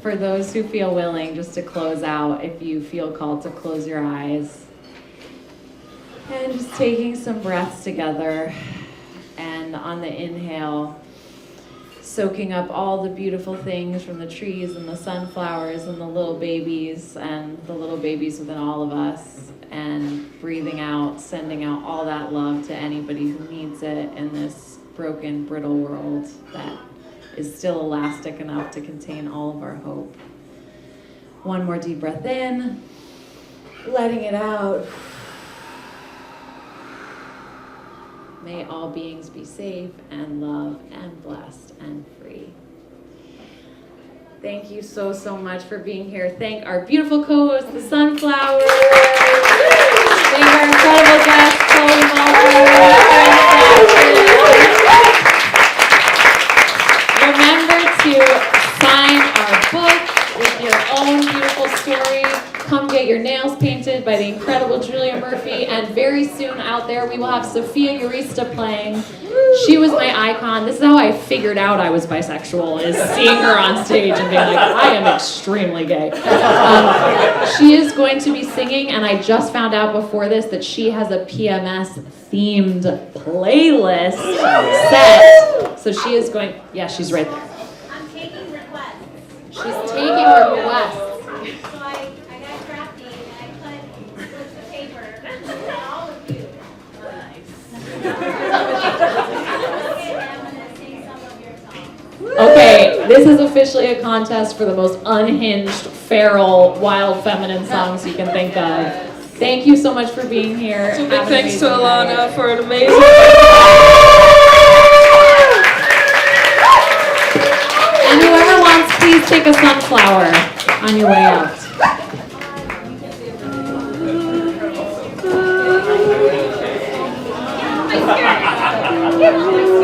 For those who feel willing, just to close out, if you feel called to close your eyes, and just taking some breaths together, and on the inhale, soaking up all the beautiful things from the trees and the sunflowers and the little babies and the little babies within all of us, and breathing out, sending out all that love to anybody who needs it in this broken, brittle world that is still elastic enough to contain all of our hope. One more deep breath in, letting it out. May all beings be safe and loved and blessed and free. Thank you so, so much for being here. Thank our beautiful co-hosts, the Sunflowers. Thank our incredible guests, Chloé, Remember to sign our book with your own beautiful story. Come get your nails painted by the incredible Julia Murphy, and very soon out there we will have Sophia Urista playing. She was my icon. This is how I figured out I was bisexual, is seeing her on stage and being like, I am extremely gay. She is going to be singing, and I just found out before this that she has a PMS themed playlist set. So she is going, yeah, she's right there. I'm taking requests. She's taking requests. So I got crafty and I put with the paper all of you. Nice. I'm gonna sing some of your songs. Okay, this is officially a contest for the most unhinged, feral, wild, feminine songs you can think of. Thank you so much for being here. So big Have an thanks to amazing Ilana night. for an amazing. And whoever wants, please take a sunflower on your way out. My spirit.